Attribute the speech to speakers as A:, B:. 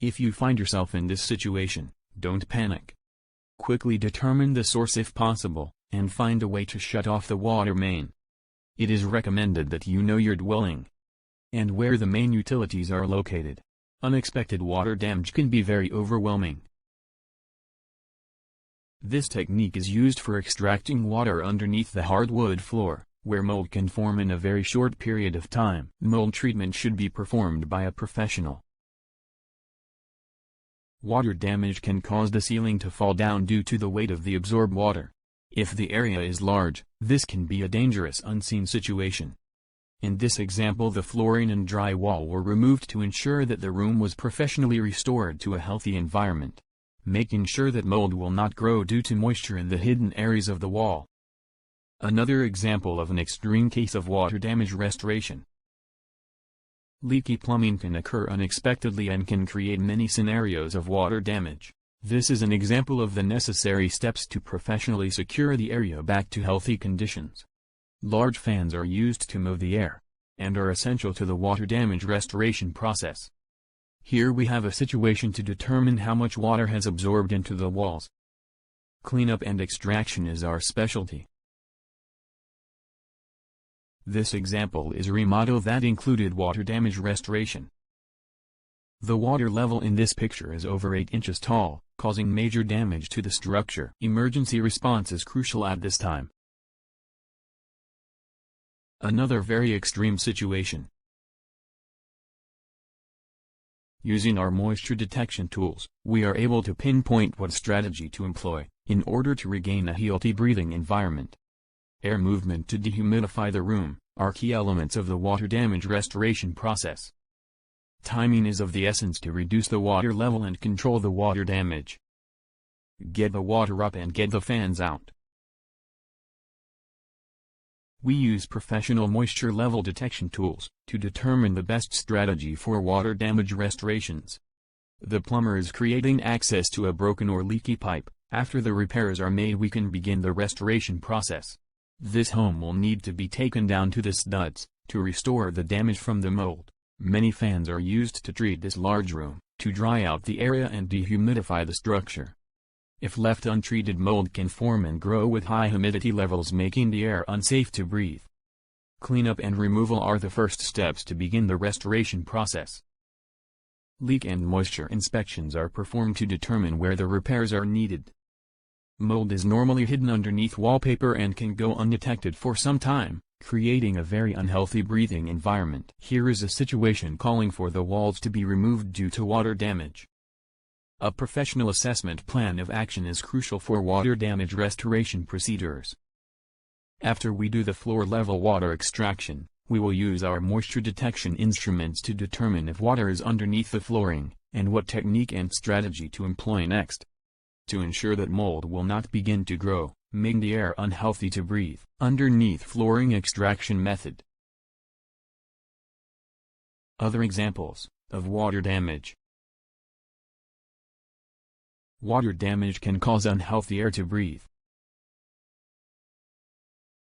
A: If you find yourself in this situation, don't panic. Quickly determine the source if possible, and find a way to shut off the water main. It is recommended that you know your dwelling and where the main utilities are located. Unexpected water damage can be very overwhelming. This technique is used for extracting water underneath the hardwood floor, where mold can form in a very short period of time. Mold treatment should be performed by a professional. Water damage can cause the ceiling to fall down due to the weight of the absorbed water. If the area is large, this can be a dangerous unseen situation. In this example, the flooring and drywall were removed to ensure that the room was professionally restored to a healthy environment, making sure that mold will not grow due to moisture in the hidden areas of the wall. Another example of an extreme case of water damage restoration. Leaky plumbing can occur unexpectedly and can create many scenarios of water damage. This is an example of the necessary steps to professionally secure the area back to healthy conditions. Large fans are used to move the air, and are essential to the water damage restoration process. Here we have a situation to determine how much water has absorbed into the walls. Cleanup and extraction is our specialty. This example is a remodel that included water damage restoration. The water level in this picture is over 8 inches tall, causing major damage to the structure. Emergency response is crucial at this time. Another very extreme situation. Using our moisture detection tools, we are able to pinpoint what strategy to employ, in order to regain a healthy breathing environment. Air movement to dehumidify the room, are key elements of the water damage restoration process. Timing is of the essence to reduce the water level and control the water damage. Get the water up and get the fans out. We use professional moisture level detection tools to determine the best strategy for water damage restorations. The plumber is creating access to a broken or leaky pipe. After the repairs are made, we can begin the restoration process. This home will need to be taken down to the studs to restore the damage from the mold. Many fans are used to treat this large room, to dry out the area and dehumidify the structure. If left untreated, mold can form and grow with high humidity levels, making the air unsafe to breathe. Cleanup and removal are the first steps to begin the restoration process. Leak and moisture inspections are performed to determine where the repairs are needed. Mold is normally hidden underneath wallpaper and can go undetected for some time, creating a very unhealthy breathing environment. Here is a situation calling for the walls to be removed due to water damage. A professional assessment plan of action is crucial for water damage restoration procedures. After we do the floor-level water extraction, we will use our moisture detection instruments to determine if water is underneath the flooring, and what technique and strategy to employ next, to ensure that mold will not begin to grow, making the air unhealthy to breathe. Underneath flooring extraction method. Other examples of water damage. Water damage can cause unhealthy air to breathe.